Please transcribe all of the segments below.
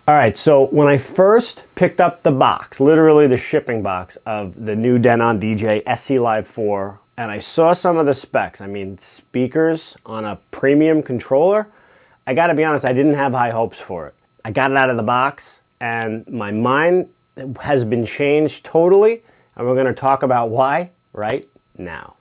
All right, so when I first picked up the box, literally the shipping box of the new Denon DJ SC Live 4, and I saw some of the specs, I mean, speakers on a premium controller, I gotta be honest, I didn't have high hopes for it. I got it out of the box, and my mind has been changed totally, and we're gonna talk about why right now.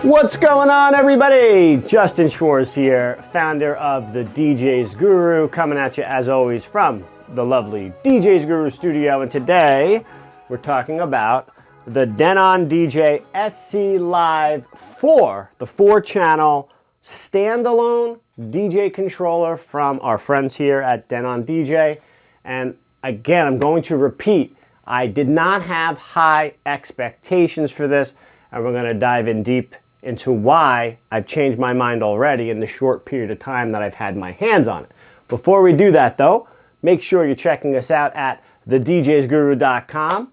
What's going on, everybody? Justin Schwartz here, founder of the DJs Guru, coming at you as always from the lovely DJs Guru studio. And today we're talking about the Denon DJ SC Live 4, the 4-channel standalone DJ controller from our friends here at Denon DJ. And again, I'm going to repeat, I did not have high expectations for this, and we're going to dive in deep into why I've changed my mind already in the short period of time that I've had my hands on it. Before we do that though, make sure you're checking us out at thedjsguru.com.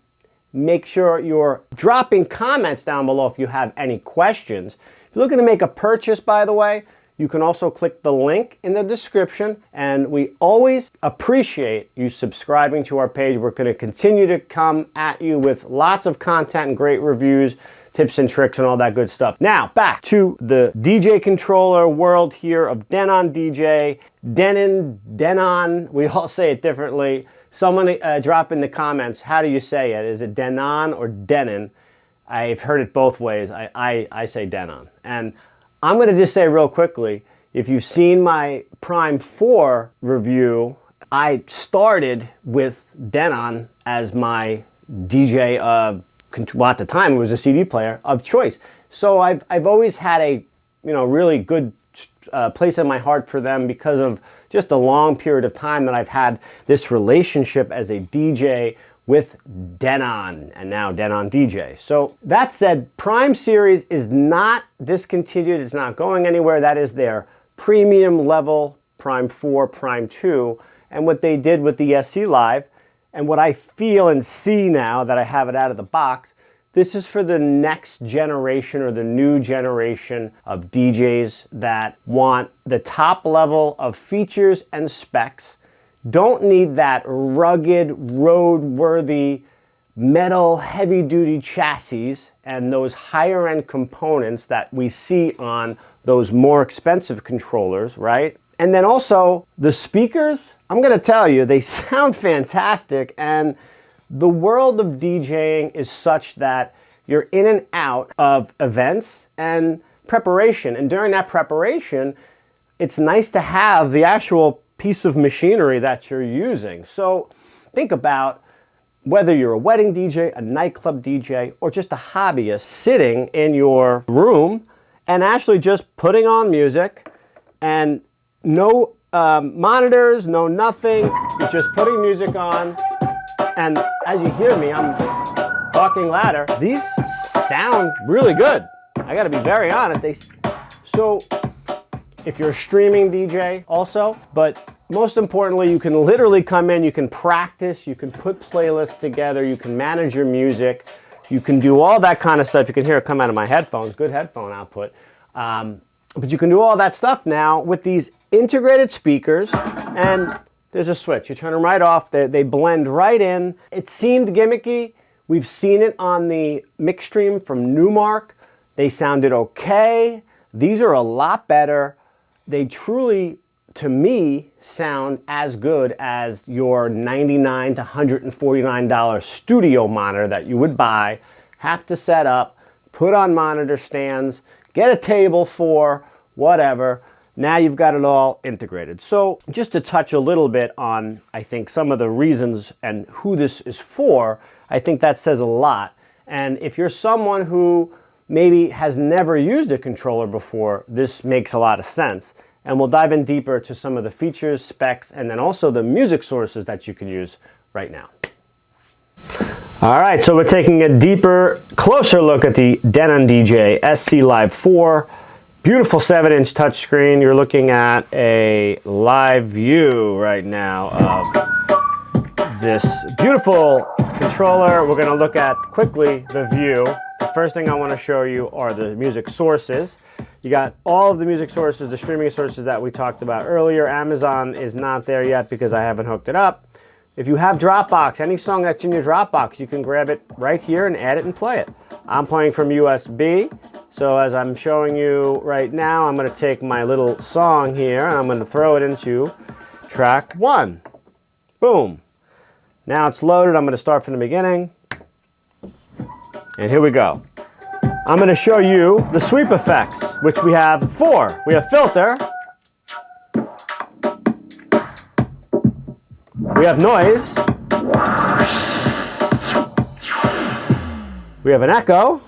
Make sure you're dropping comments down below if you have any questions. If you're looking to make a purchase, by the way, you can also click the link in the description, and we always appreciate you subscribing to our page. We're going to continue to come at you with lots of content and great reviews, tips and tricks and all that good stuff. Now, back to the DJ controller world here of Denon DJ, Denon, we all say it differently. Someone drop in the comments, how do you say it? Is it Denon or Denon? I've heard it both ways. I say Denon. And I'm gonna just say real quickly, if you've seen my Prime 4 review, I started with Denon as my DJ well, at the time it was a CD player of choice. So I've always had a really good place in my heart for them because of just a long period of time that I've had this relationship as a DJ with Denon, and now Denon DJ. So that said, Prime Series is not discontinued, it's not going anywhere. That is their premium level Prime 4, Prime 2, and what they did with the SC Live, and what I feel and see now that I have it out of the box, this is for the next generation or the new generation of DJs that want the top level of features and specs, don't need that rugged, road-worthy, metal, heavy-duty chassis and those higher-end components that we see on those more expensive controllers, right? And then also, the speakers, I'm gonna tell you, they sound fantastic, and the world of DJing is such that you're in and out of events and preparation. And during that preparation, it's nice to have the actual piece of machinery that you're using. So think about whether you're a wedding DJ, a nightclub DJ, or just a hobbyist sitting in your room and actually just putting on music, and no monitors, no nothing. You're just putting music on, and as you hear me, I'm talking louder. These sound really good. I gotta be very honest. So if you're a streaming DJ also, but most importantly, you can literally come in, you can practice, you can put playlists together, you can manage your music, you can do all that kind of stuff. You can hear it come out of my headphones, good headphone output. But you can do all that stuff now with these integrated speakers, and there's a switch. You turn them right off, they blend right in. It seemed gimmicky. We've seen it on the mix stream from Newmark. They sounded okay. These are a lot better. They truly, to me, sound as good as your $99 to $149 studio monitor that you would buy, have to set up, put on monitor stands, get a table for, whatever. Now you've got it all integrated. So just to touch a little bit on, I think, some of the reasons and who this is for, I think that says a lot. And if you're someone who maybe has never used a controller before, this makes a lot of sense. And we'll dive in deeper to some of the features, specs, and then also the music sources that you can use right now. All right, so we're taking a deeper, closer look at the Denon DJ SC Live 4. Beautiful 7-inch touchscreen. You're looking at a live view right now of this beautiful controller. We're going to look at quickly the view. The first thing I want to show you are the music sources. You got all of the music sources, the streaming sources that we talked about earlier. Amazon is not there yet because I haven't hooked it up. If you have Dropbox, any song that's in your Dropbox, you can grab it right here and add it and play it. I'm playing from USB, so as I'm showing you right now, I'm going to take my little song here and I'm going to throw it into track 1. Boom. Now it's loaded. I'm going to start from the beginning. And here we go. I'm going to show you the sweep effects, which we have 4. We have filter. We have noise. We have an echo.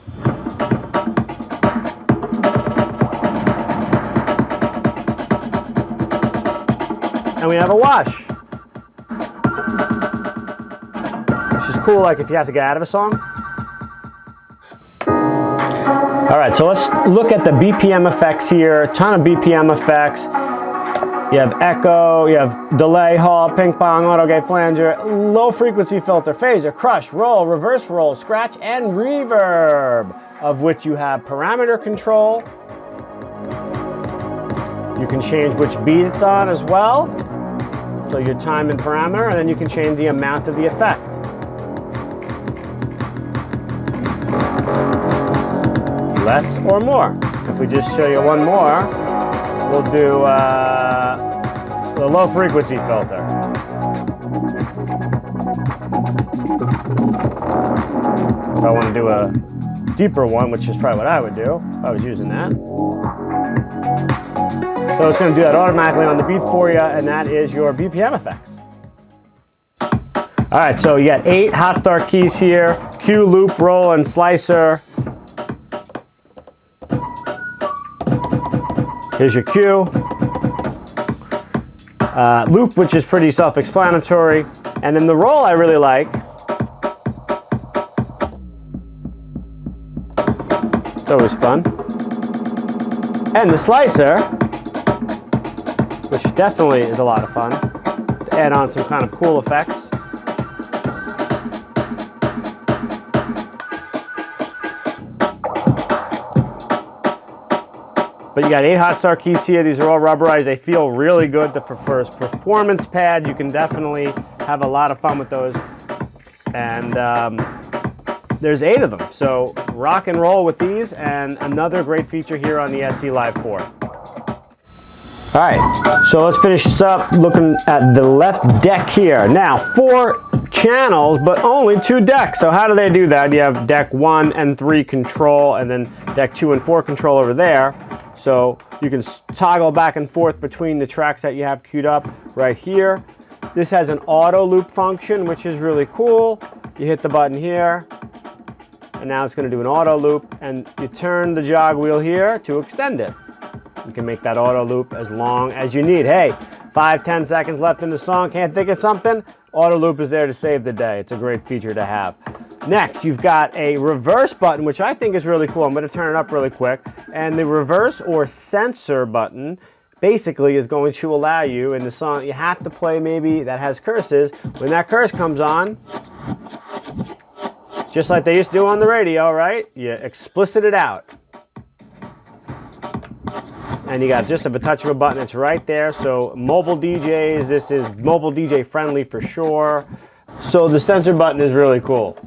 And we have a wash. Which is cool, like if you have to get out of a song. All right, so let's look at the BPM effects here. A ton of BPM effects. You have echo, you have delay, hall, ping pong, auto gate flanger, low frequency filter, phaser, crush, roll, reverse roll, scratch, and reverb, of which you have parameter control. You can change which beat it's on as well. So your time and parameter, and then you can change the amount of the effect. Less or more. If we just show you one more, we'll do the low frequency filter. If I want to do a deeper one, which is probably what I would do if I was using that. So it's going to do that automatically on the beat for you, and that is your BPM effects. All right, so you got 8 hot start keys here: cue, loop, roll, and slicer. Here's your cue. Loop, which is pretty self-explanatory. And then the roll I really like. It's always fun. And the slicer, which definitely is a lot of fun, to add on some kind of cool effects. But you got 8 hot start keys here. These are all rubberized. They feel really good. The performance pad, you can definitely have a lot of fun with those. And there's 8 of them. So rock and roll with these, and another great feature here on the SC Live 4. All right, so let's finish this up looking at the left deck here. Now, 4 channels, but only 2 decks. So how do they do that? You have deck 1 and 3 control, and then deck 2 and 4 control over there. So you can toggle back and forth between the tracks that you have queued up right here. This has an auto loop function, which is really cool. You hit the button here, and now it's going to do an auto loop, and you turn the jog wheel here to extend it. You can make that auto loop as long as you need. Hey, 5-10 seconds left in the song, can't think of something? Auto loop is there to save the day. It's a great feature to have. Next, you've got a reverse button, which I think is really cool. I'm going to turn it up really quick. And the reverse or censor button basically is going to allow you in the song you have to play maybe that has curses. When that curse comes on, just like they used to do on the radio, right? You explicit it out. And you got just a touch of a button, it's right there. So mobile DJs, this is mobile DJ friendly for sure. So the censor button is really cool.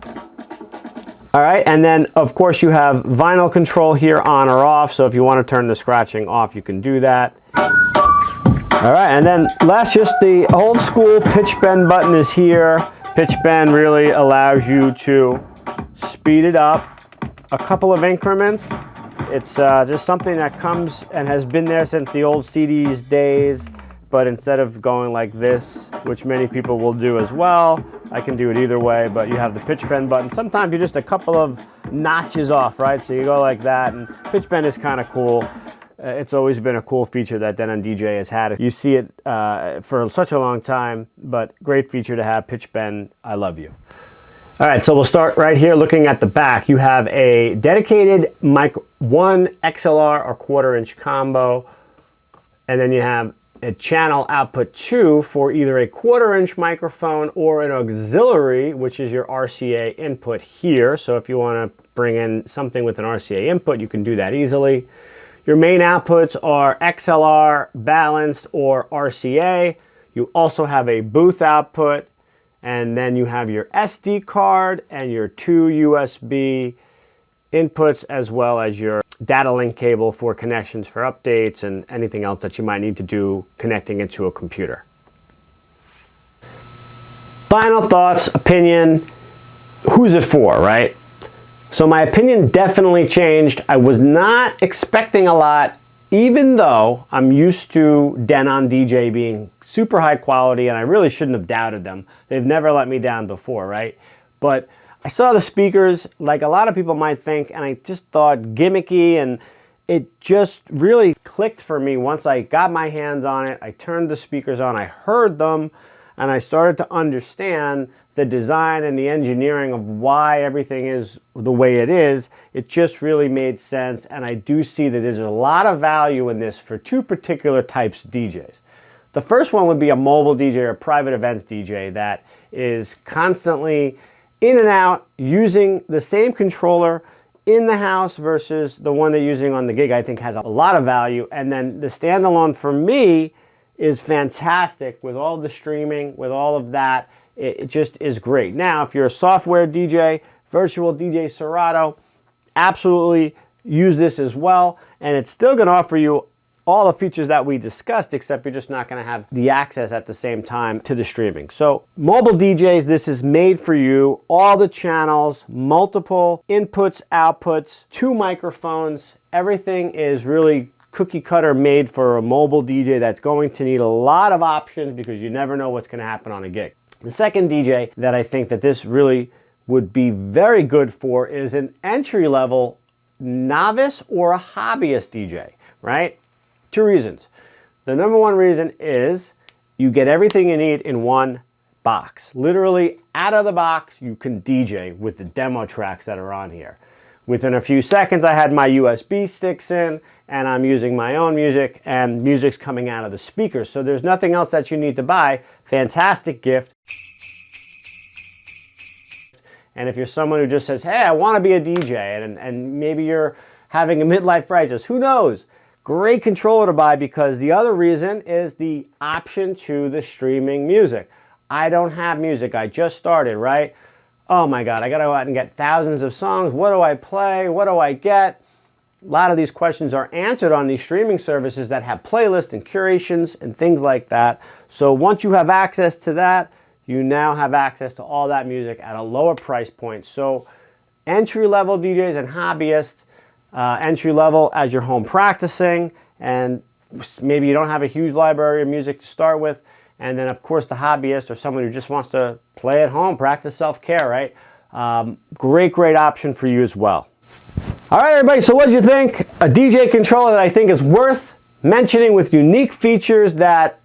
All right, and then of course you have vinyl control here on or off. So if you want to turn the scratching off, you can do that. All right, and then last, just the old school pitch bend button is here. Pitch bend really allows you to speed it up a couple of increments. It's just something that comes and has been there since the old CDs days, but instead of going like this, which many people will do as well, I can do it either way, but you have the pitch bend button. Sometimes you're just a couple of notches off, right? So you go like that, and pitch bend is kind of cool. It's always been a cool feature that Denon DJ has had. You see it for such a long time, but great feature to have, pitch bend. I love you. All right, so we'll start right here looking at the back. You have a dedicated mic 1 XLR or 1/4-inch combo, and then you have a channel output 2 for either a 1/4-inch microphone or an auxiliary, which is your RCA input here. So if you want to bring in something with an RCA input, you can do that easily. Your main outputs are XLR, balanced, or RCA. You also have a booth output, and then you have your SD card and your 2 USB inputs, as well as your data link cable for connections for updates and anything else that you might need to do connecting into a computer. Final thoughts, opinion, who's it for, right? So my opinion definitely changed. I was not expecting a lot, even though I'm used to Denon DJ being super high quality, and I really shouldn't have doubted them. They've never let me down before, right? But I saw the speakers like a lot of people might think, and I just thought gimmicky, and it just really clicked for me once I got my hands on it. I turned the speakers on, I heard them, and I started to understand the design and the engineering of why everything is the way it is. It just really made sense, and I do see that there's a lot of value in this for 2 particular types of DJs. The first one would be a mobile DJ or private events DJ that is constantly in and out using the same controller in the house versus the one they're using on the gig. I think has a lot of value. And then the standalone for me is fantastic with all the streaming, with all of that. It just is great. Now, if you're a software DJ, virtual DJ Serato, absolutely use this as well. And it's still going to offer you all the features that we discussed, except you're just not going to have the access at the same time to the streaming. So mobile DJs, this is made for you. All the channels, multiple inputs, outputs, 2 microphones. Everything is really cookie cutter made for a mobile DJ that's going to need a lot of options because you never know what's going to happen on a gig. The second DJ that I think that this really would be very good for is an entry-level novice or a hobbyist DJ, right? 2 reasons. The number 1 reason is you get everything you need in one box. Literally out of the box, you can DJ with the demo tracks that are on here. Within a few seconds, I had my USB sticks in, and I'm using my own music, and music's coming out of the speakers. So there's nothing else that you need to buy. Fantastic gift. And if you're someone who just says, hey, I want to be a DJ, and maybe you're having a midlife crisis, who knows? Great controller to buy, because the other reason is the option to the streaming music. I don't have music. I just started, right? Oh my God, I got to go out and get thousands of songs. What do I play? What do I get? A lot of these questions are answered on these streaming services that have playlists and curations and things like that. So once you have access to that, you now have access to all that music at a lower price point. So entry-level DJs and hobbyists, entry level as you're home practicing, and maybe you don't have a huge library of music to start with. And then of course the hobbyist or someone who just wants to play at home, practice self-care, right? Great option for you as well. All right, everybody, so what did you think? A DJ controller that I think is worth mentioning with unique features that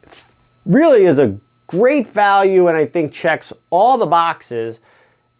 really is a great value and I think checks all the boxes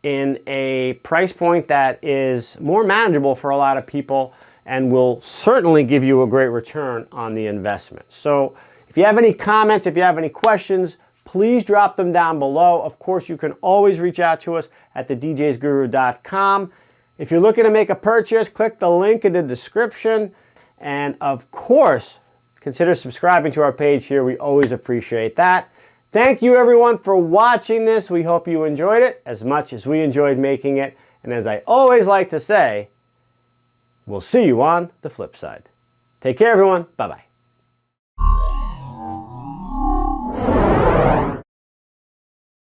in a price point that is more manageable for a lot of people and will certainly give you a great return on the investment. So if you have any comments, if you have any questions, please drop them down below. Of course, you can always reach out to us at thedjsguru.com. If you're looking to make a purchase, click the link in the description. And of course, consider subscribing to our page here. We always appreciate that. Thank you everyone for watching this. We hope you enjoyed it as much as we enjoyed making it. And as I always like to say, we'll see you on the flip side. Take care everyone. Bye-bye.